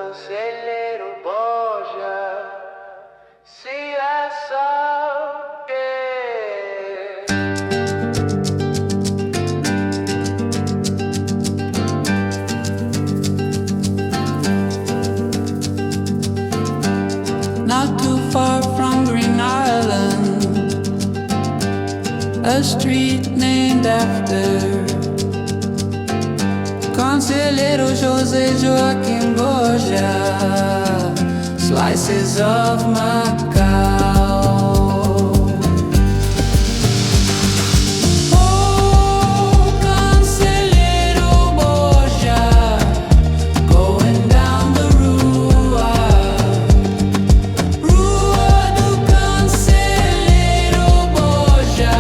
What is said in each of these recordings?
Conselheiro Borja, se é só querer. Not too far from Green Island, a street named after Conselheiro José Joaquim Borja, slices of Macau. Oh, Conselheiro Borja, going down the rua, Rua do Conselheiro Borja,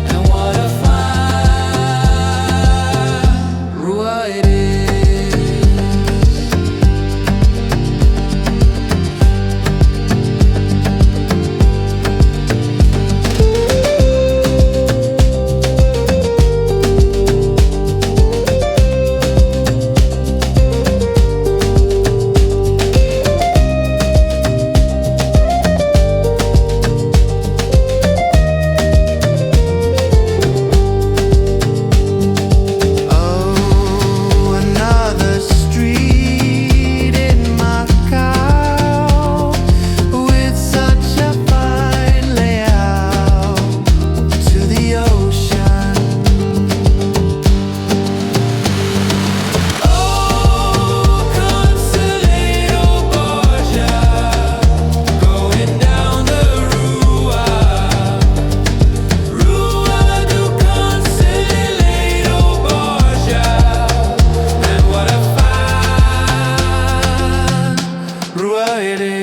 and what a fine rua it is. Oh, another street in Macau with such a fine layout to the ocean. Oh, Conselheiro Borja, going down the rua, Rua do Conselheiro Borja, and what a fine rua it is.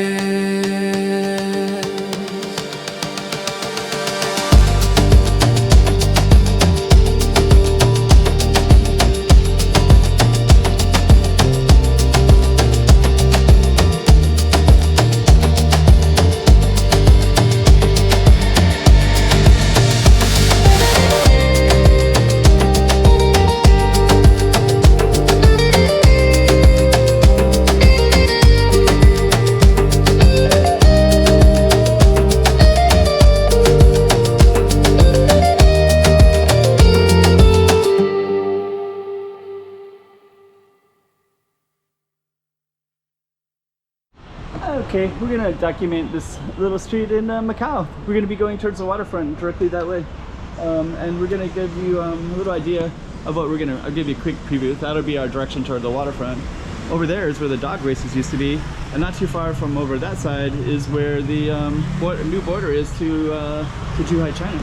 Okay, we're gonna document this little street in Macau. We're gonna be going towards the waterfront directly that way, and we're gonna give you a little idea of what I'll give you a quick preview. That'll be our direction toward the waterfront. Over there is where the dog races used to be, and not too far from over that side is where the new border is to Zhuhai, China.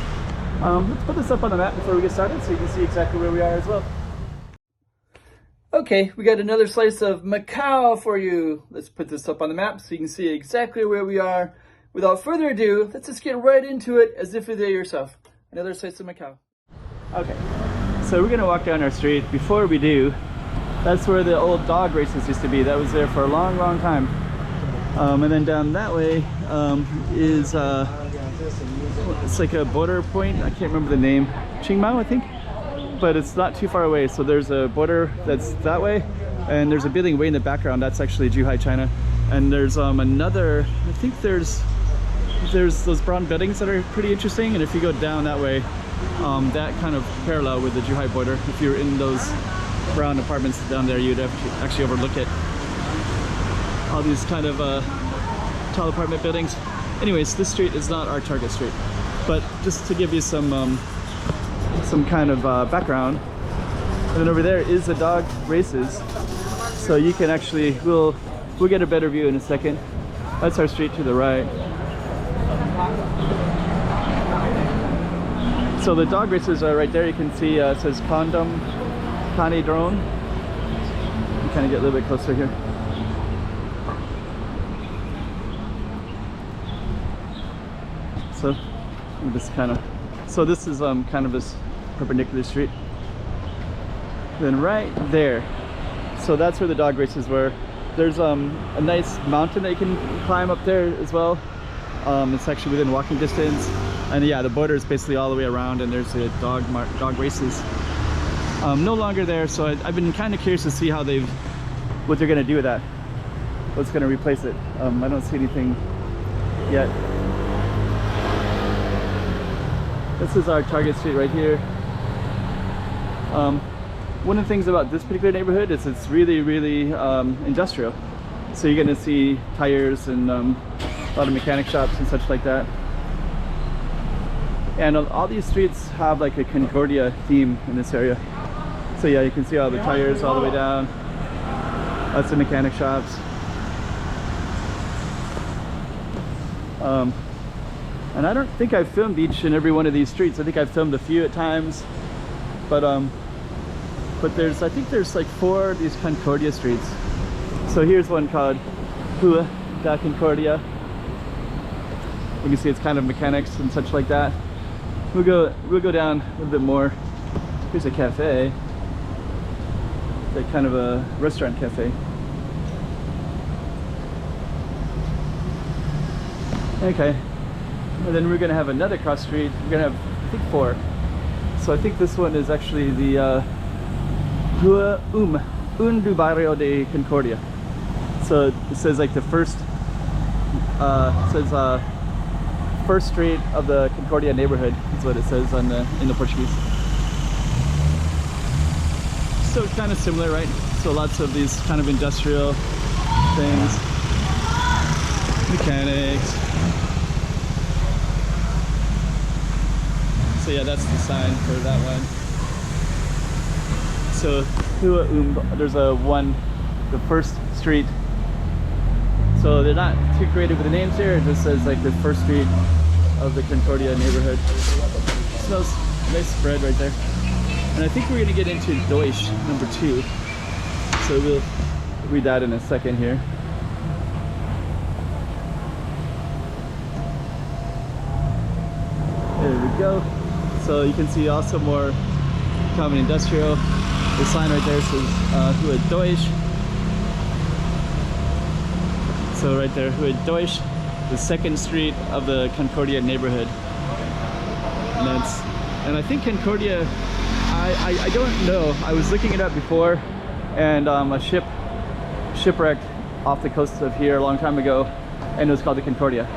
Let's put this up on the map before we get started so you can see exactly where we are as well. Okay, we got another slice of Macau for you. Let's put this up on the map so you can see exactly where we are. Without further ado, let's just get right into it as if you're there yourself. Another slice of Macau. Okay, so we're gonna walk down our street. Before we do, that's where the old dog races used to be. That was there for a long, long time. And then down that way is, it's like a border point. I can't remember the name. Qingmao, I think. But it's not too far away. So there's a border that's that way, and there's a building way in the background. That's actually Zhuhai, China. And there's another, I think there's those brown buildings that are pretty interesting. And if you go down that way, that kind of parallel with the Zhuhai border. If you're in those brown apartments down there, you'd have to actually overlook it. All these kind of tall apartment buildings. Anyways, this street is not our target street, but just to give you some kind of background. And then over there is the dog races, so you can actually we'll get a better view in a second. That's our street to the right. So the dog races are right there. You can see it says Condom Kani Drone. You kind of get a little bit closer here. So this kind of, so this is kind of this perpendicular street. Then right there, so that's where the dog races were. There's a nice mountain that you can climb up there as well. It's actually within walking distance, and yeah, the border is basically all the way around, and there's a dog races. No longer there, so I've been kind of curious to see how what they're going to do with that. what's going to replace it. I don't see anything yet. This is our Target Street right here. One of the things about this particular neighborhood is it's really, really industrial. So you're going to see tires and a lot of mechanic shops and such like that. And all these streets have like a Concordia theme in this area. So yeah, you can see all the tires all the way down. Lots of mechanic shops. And I don't think I've filmed each and every one of these streets. I think I've filmed a few at times, but there's, I think there's like 4 of these Concordia streets. So here's one called Rua da Concordia. You can see it's kind of mechanics and such like that. We'll go down a little bit more. Here's a cafe. It's like kind of a restaurant cafe. Okay. And then we're gonna have another cross street. We're gonna have, I think, 4. So I think this one is actually the Rua do Barrio de Concordia. So it says like the first, first street of the Concordia neighborhood is what it says on in the Portuguese. So it's kind of similar, right? So lots of these kind of industrial things, mechanics. So yeah, that's the sign for that one. So there's the first street. So they're not too creative with the names here. It just says like the first street of the Concordia neighborhood. It smells nice spread right there. And I think we're gonna get into Deutsch number 2. So we'll read that in a second here. There we go. So you can see also more common industrial. The sign right there says Rua Deutsch. So right there, Rua Deutsch, the second street of the Concordia neighborhood. And I think Concordia, I don't know. I was looking it up before, and a ship shipwrecked off the coast of here a long time ago, and it was called the Concordia.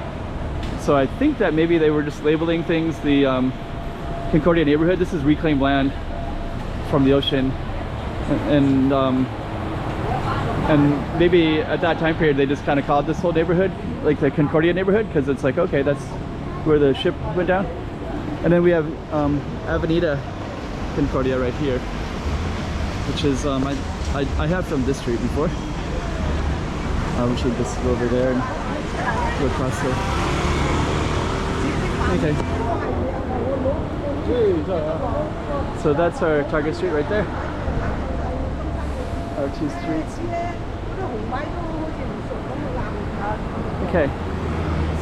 So I think that maybe they were just labeling things the Concordia neighborhood. This is reclaimed land from the ocean, and maybe at that time period they just kind of called this whole neighborhood like the Concordia neighborhood, because it's like, okay, that's where the ship went down. And then we have Avenida Concordia right here, which is I have filmed this street before. We should just go over there and go across there. Okay. So that's our Target Street right there. Our 2 streets. Okay.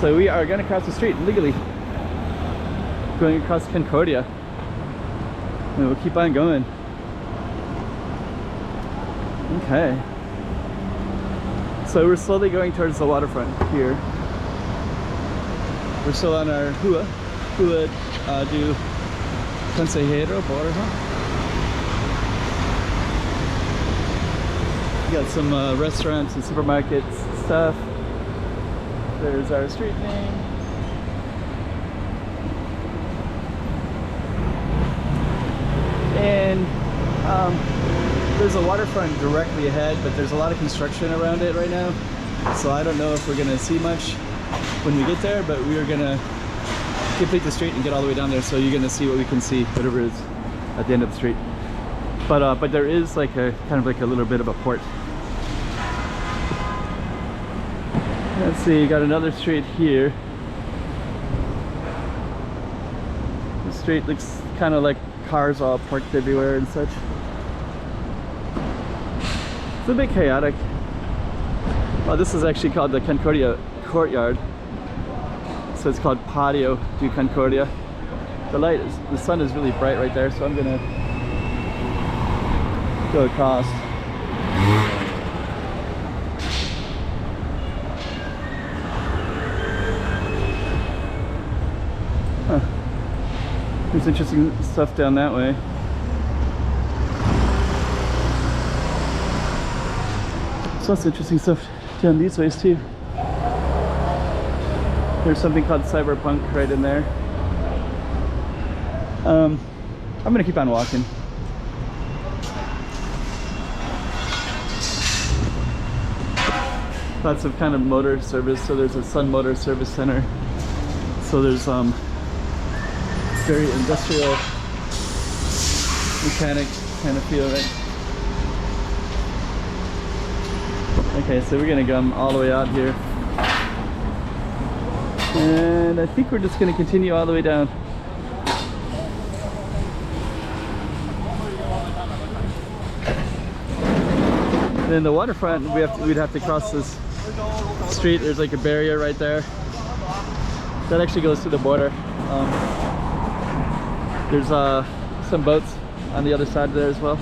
So we are going to cross the street legally. Going across Concordia. And we'll keep on going. Okay. So we're slowly going towards the waterfront here. We're still on our Rua do Conselheiro, Borja. We got some restaurants and supermarkets and stuff. There's our street name. And there's a waterfront directly ahead, but there's a lot of construction around it right now. So I don't know if we're gonna see much when we get there, but we are gonna complete the street and get all the way down there. So you're gonna see what we can see, whatever is at the end of the street. But there is like a kind of like a little bit of a port. Let's see, you got another street here. The street looks kind of like cars all parked everywhere and such. It's a bit chaotic. Well, this is actually called the Concordia Courtyard. So it's called Patio de Concordia. The sun is really bright right there, so I'm gonna go across. Huh. There's interesting stuff down that way. So that's interesting stuff down these ways too. There's something called Cyberpunk right in there. I'm gonna keep on walking. Lots of kind of motor service. So there's a Sun Motor Service Center. So there's very industrial mechanic kind of feel, right? Okay, so we're gonna come all the way out here. And I think we're just gonna continue all the way down. And then the waterfront, we'd have to cross this street. There's like a barrier right there. That actually goes to the border. There's some boats on the other side there as well.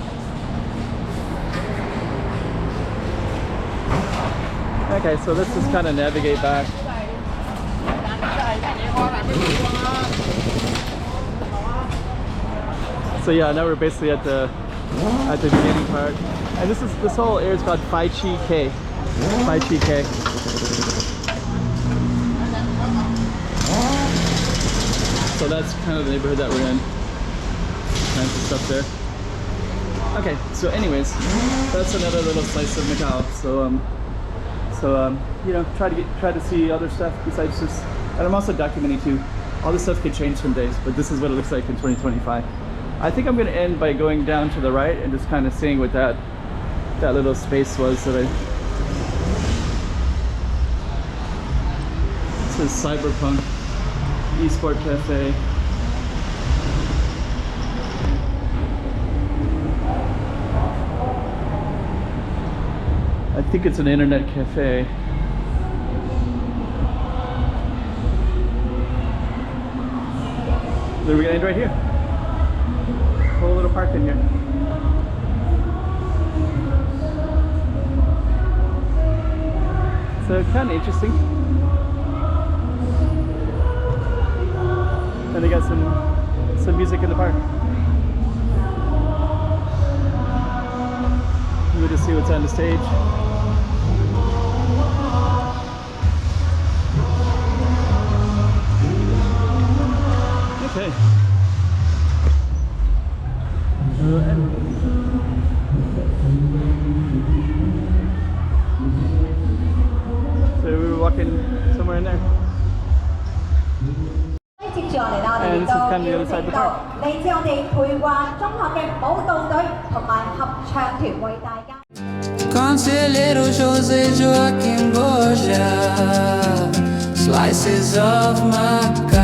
Okay, so let's just kind of navigate back. So yeah, now we're basically at the beginning part, and this whole area is called Phai Chi K. Phai Chi K. So that's kind of the neighborhood that we're in. Kinds of stuff there. Okay, so anyways, that's another little slice of Macau. So you know, try to see other stuff besides just, and I'm also documenting too. All this stuff could change some days, but this is what it looks like in 2025. I think I'm going to end by going down to the right and just kind of seeing what that little space was that It says Cyberpunk Esport Cafe. I think it's an internet cafe. So we're gonna end right here. Whole little park in here. So kind of interesting. And they got some music in the park. We'll just see what's on the stage. Okay. So we were walking somewhere in there. And this is kind of the other side of the park. 嚟自我哋培華中學嘅舞蹈隊同埋合唱團為大家。 Conselheiro José Joaquim Borja, slices of Macau.